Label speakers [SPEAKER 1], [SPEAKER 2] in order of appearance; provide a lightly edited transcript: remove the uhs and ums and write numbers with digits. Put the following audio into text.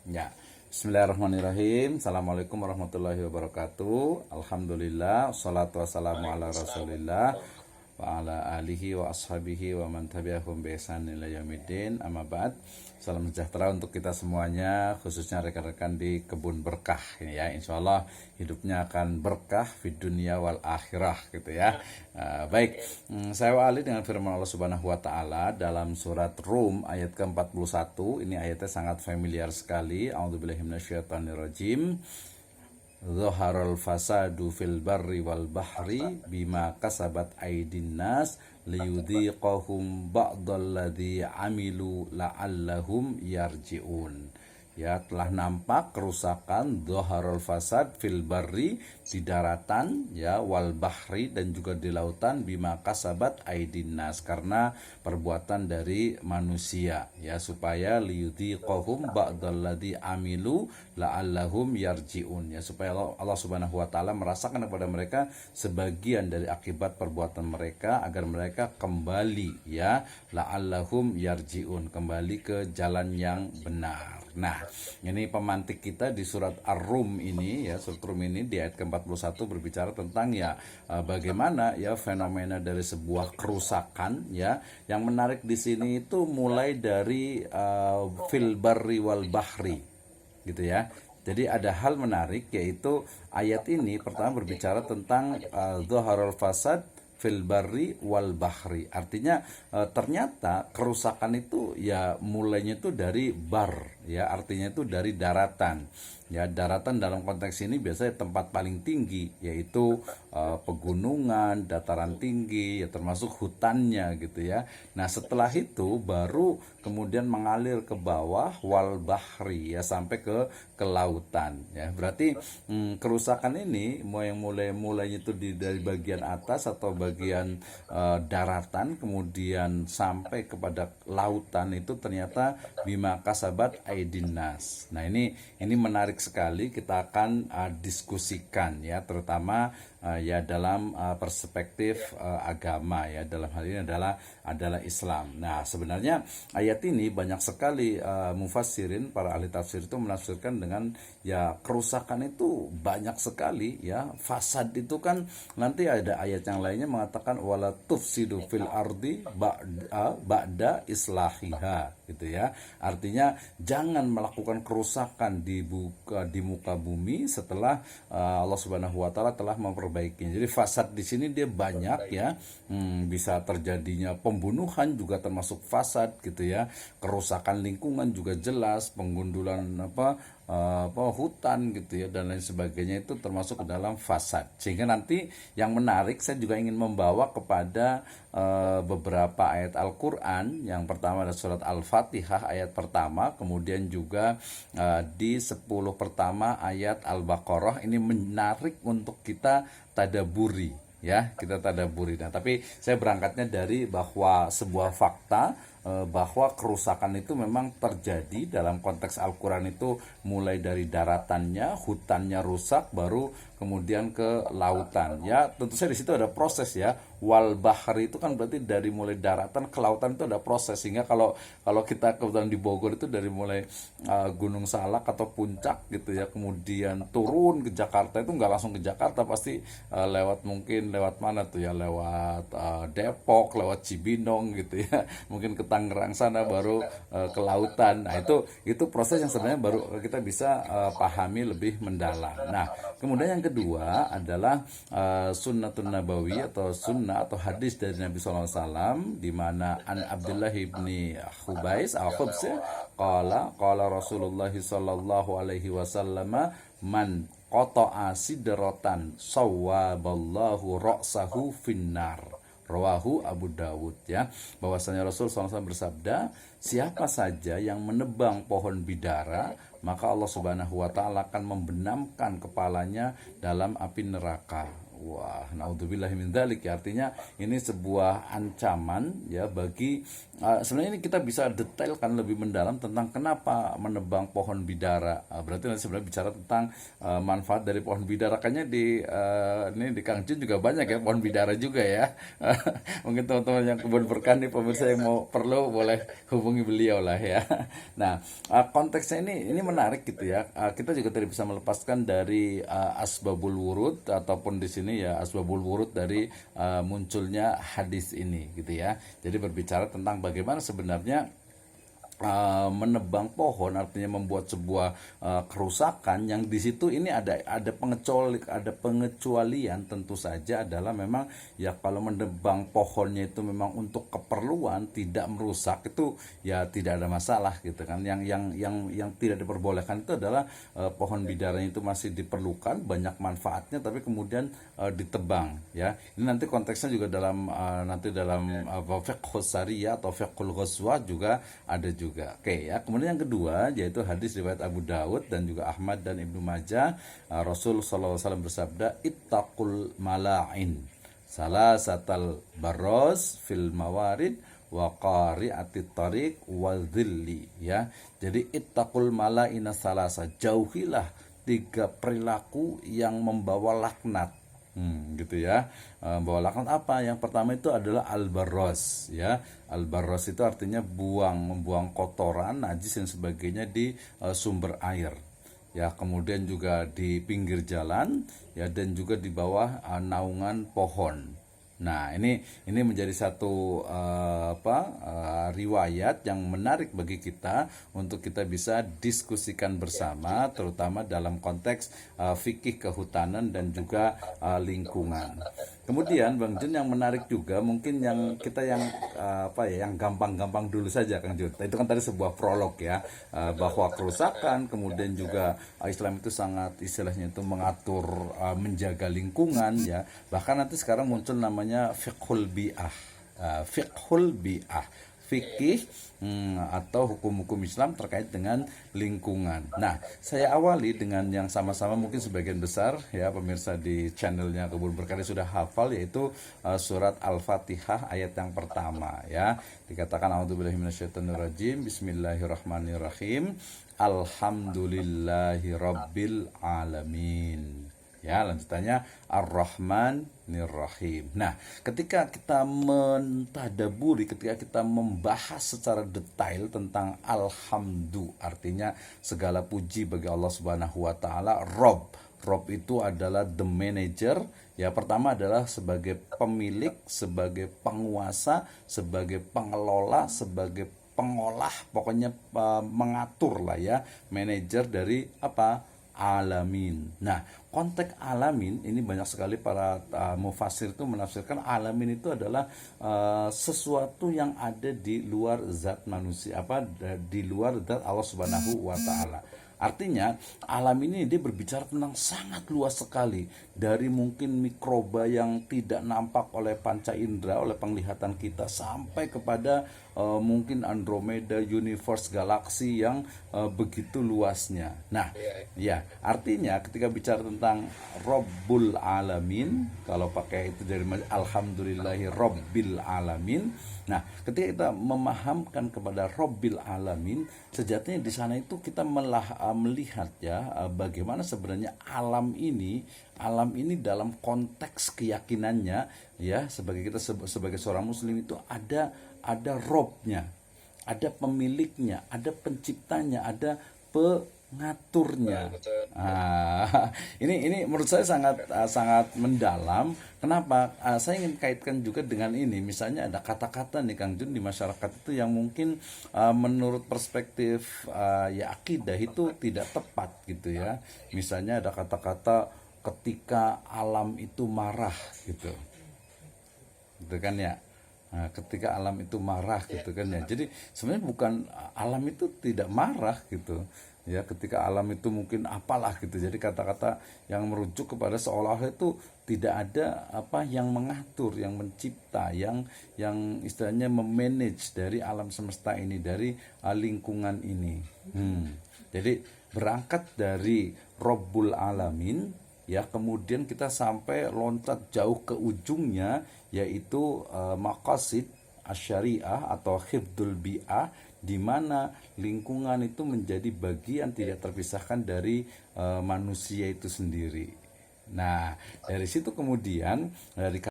[SPEAKER 1] Ya, Bismillahirrahmanirrahim. Assalamualaikum warahmatullahi wabarakatuh. Alhamdulillah, wassalatu wassalamu ala rasulillah wa ala alihi wa ashabihi wa man tabi'ahum bi ihsan ila yaumiddin. Amma ba'd. Salam sejahtera untuk kita semuanya, khususnya rekan-rekan di Kebun Berkah ini ya. Insya Allah hidupnya akan berkah di dunia wal akhirah gitu ya. Baik, saya awali dengan firman Allah Subhanahu wa taala dalam surat Rum ayat ke-41. Ini ayatnya sangat familiar sekali. A'udzubillahi minasyaitonirrajim. Zaharul fasadu fil barri wal bahri bima kasabat aydin nas liyudhiqahum ba'dalladzi amilu la'allahum yarji'un. Ya, telah nampak kerusakan zaharul fasad fil barri, di daratan ya, wal bahri, dan juga di lautan, bima kasabat aydin nas, karena perbuatan dari manusia ya, supaya liyudhiqahum ba'dalladzi amilu la'allahum yarji'un, ya, supaya Allah Subhanahu wa taala merasakan kepada mereka sebagian dari akibat perbuatan mereka agar mereka kembali ya, la'allahum yarji'un, kembali ke jalan yang benar. Nah, ini pemantik kita di surat Ar-Rum ini ya, surat Rum ini di ayat ke-41 berbicara tentang ya bagaimana ya fenomena dari sebuah kerusakan ya. Yang menarik di sini itu mulai dari fil barri wal bahri gitu ya. Jadi ada hal menarik, yaitu ayat ini pertama berbicara tentang dhaharul fasad fil barri wal bahri. Artinya ternyata kerusakan itu ya mulainya itu dari bar ya, artinya itu dari daratan. Ya, daratan dalam konteks ini biasanya tempat paling tinggi, yaitu pegunungan, dataran tinggi, ya termasuk hutannya gitu ya. Nah, setelah itu baru kemudian mengalir ke bawah wal bahri ya, sampai ke lautan ya. Berarti kerusakan ini mulainya itu dari bagian atas atau bagian daratan, kemudian sampai kepada lautan, itu ternyata bima kasabat aydin nas. Nah, ini menarik sekali, kita akan diskusikan ya, terutama ya dalam perspektif agama ya, dalam hal ini adalah Islam. Nah, sebenarnya ayat ini banyak sekali mufassirin, para ahli tafsir itu menafsirkan dengan ya kerusakan itu banyak sekali ya. Fasad itu kan nanti ada ayat yang lainnya mengatakan wala tufsidu fil ardi ba'da islahiha gitu ya. Artinya jangan melakukan kerusakan di muka bumi setelah Allah Subhanahu wa taala telah memperbaikinya. Jadi fasad di sini dia banyak ya. Bisa terjadinya pembunuhan juga termasuk fasad gitu ya. Kerusakan lingkungan juga jelas, penggundulan hutan gitu ya, dan lain sebagainya, itu termasuk ke dalam fasad. Sehingga nanti yang menarik, saya juga ingin membawa kepada beberapa ayat Al-Quran. Yang pertama adalah surat Al-Fatihah ayat pertama, kemudian juga di 10 pertama ayat Al-Baqarah. Ini menarik untuk kita tadaburi ya, kita tadaburi. Nah, tapi saya berangkatnya dari bahwa sebuah fakta bahwa kerusakan itu memang terjadi dalam konteks Al-Quran itu mulai dari daratannya, hutannya rusak, baru kemudian ke lautan ya. Tentu saja di situ ada proses ya. Wal bahri itu kan berarti dari mulai daratan ke lautan itu ada proses, sehingga kalau kita kebetulan di Bogor itu dari mulai Gunung Salak atau Puncak gitu ya, kemudian turun ke Jakarta, itu nggak langsung ke Jakarta, pasti lewat mana tuh ya, lewat Depok, lewat Cibinong gitu ya, mungkin ke Tangerang sana, baru ke lautan. Nah, itu proses yang sebenarnya baru kita bisa pahami lebih mendalam. Nah, kemudian yang kedua adalah sunnatun nabawi atau sunnah atau hadis dari Nabi SAW, di mana an Abdullah ibni Khubais al-Khubsi qala Rasulullah sallallahu alaihi wasallam man qata'a sidratan sawwaballahu ra'sahu finnar, rawahu Abu Dawud ya. Bahwasanya Rasul SAW bersabda, siapa saja yang menebang pohon bidara, maka Allah Subhanahu wa taala akan membenamkan kepalanya dalam api neraka. Wah, naudzubillahi min dzalik ya. Artinya ini sebuah ancaman ya bagi sebenarnya ini kita bisa detailkan lebih mendalam tentang kenapa menebang pohon bidara. Berarti nanti sebenarnya bicara tentang manfaat dari pohon bidara. Kayaknya ini di Kang Jun juga banyak ya pohon bidara juga ya. Mungkin teman-teman yang kebun berkah nih pemirsa yang mau perlu boleh hubungi beliau lah ya. Nah, konteksnya ini menarik gitu ya. Kita juga tidak bisa melepaskan dari asbabul wurud ataupun di sini ya asbabul wurud dari munculnya hadis ini gitu ya. Jadi berbicara tentang bagaimana sebenarnya menebang pohon artinya membuat sebuah kerusakan yang di situ ini ada pengecualian tentu saja adalah memang ya kalau menebang pohonnya itu memang untuk keperluan tidak merusak itu ya tidak ada masalah gitu kan. Yang tidak diperbolehkan itu adalah pohon bidaranya itu masih diperlukan banyak manfaatnya tapi kemudian ditebang ya. Ini nanti konteksnya juga dalam nanti dalam fiqh syariah atau fiqhul ghazwa juga ada juga. Oke ya. Kemudian yang kedua yaitu hadis riwayat Abu Daud dan juga Ahmad dan Ibnu Majah. Rasul sallallahu alaihi wasallam bersabda, "Ittaqul mala'in. Salasatal barros fil mawarid wa qari'atit tariq wa dhilli." Ya. Jadi ittaqul mala'ina salasa. Jauhilah 3 perilaku yang membawa laknat. Gitu ya. Bawa laknat apa? Yang pertama itu adalah al-barros ya. Al-barros itu artinya membuang kotoran, najis dan sebagainya di sumber air. Ya, kemudian juga di pinggir jalan ya dan juga di bawah naungan pohon. Nah, ini menjadi satu riwayat yang menarik bagi kita untuk kita bisa diskusikan bersama, terutama dalam konteks fikih kehutanan dan juga lingkungan. Kemudian Bang Jun yang menarik juga mungkin yang kita yang gampang-gampang dulu saja Kang Jun. Itu kan tadi sebuah prolog ya bahwa kerusakan kemudian juga Islam itu sangat istilahnya itu mengatur menjaga lingkungan ya. Bahkan nanti sekarang muncul namanya fiqhul bi'ah. Fiqhul bi'ah. Fikih atau hukum-hukum Islam terkait dengan lingkungan. Nah, saya awali dengan yang sama-sama mungkin sebagian besar ya pemirsa di channelnya Kebun Berkah sudah hafal yaitu surat Al-Fatihah ayat yang pertama ya. Dikatakan a'udzubillahi minasyaitonirrajim. Bismillahirrahmanirrahim. Alhamdulillahirabbil alamin. Ya, lanjutannya Ar-Rahmanir-Rahim. Nah, ketika kita mentadaburi, ketika kita membahas secara detail tentang alhamdu, artinya segala puji bagi Allah Subhanahu wa taala, Rob. Rob itu adalah the manager. Ya, pertama adalah sebagai pemilik, sebagai penguasa, sebagai pengelola, sebagai pengolah, pokoknya mengatur lah ya, manajer dari apa? Alamin. Nah, konteks alamin ini banyak sekali para mufassir itu menafsirkan alamin itu adalah sesuatu yang ada di luar zat manusia, di luar zat Allah Subhanahu wa taala. Artinya alam ini dia berbicara tentang sangat luas sekali, dari mungkin mikroba yang tidak nampak oleh panca indera, oleh penglihatan kita, sampai kepada mungkin Andromeda, universe, galaksi yang begitu luasnya. Nah, ya artinya ketika bicara tentang Rabbul Alamin, kalau pakai itu dari Alhamdulillahi Rabbil Alamin. Nah, ketika kita memahamkan kepada Rabbil Alamin, sejatinya di sana itu kita melihat ya bagaimana sebenarnya alam ini dalam konteks keyakinannya ya sebagai seorang muslim itu ada Robnya, ada pemiliknya, ada penciptanya, ada pengaturnya. Ini menurut saya sangat mendalam. Kenapa? Saya ingin kaitkan juga dengan ini. Misalnya ada kata-kata nih Kang Jun di masyarakat itu yang mungkin menurut perspektif ya akidah itu tidak tepat gitu ya. Misalnya ada kata-kata ketika alam itu marah gitu. Gitu kan ya. Nah, ketika alam itu marah gitu kan ya. Jadi sebenarnya bukan alam itu tidak marah gitu. Ya, ketika alam itu mungkin apalah gitu. Jadi kata-kata yang merujuk kepada seolah-olah itu tidak ada yang mengatur, yang mencipta, yang istilahnya memanage dari alam semesta ini, dari lingkungan ini. Jadi berangkat dari Rabbul Alamin ya, kemudian kita sampai loncat jauh ke ujungnya, yaitu maqasid asyariah atau hifdzul bi'ah, di mana lingkungan itu menjadi bagian tidak terpisahkan dari manusia itu sendiri. Nah, dari situ kemudian dari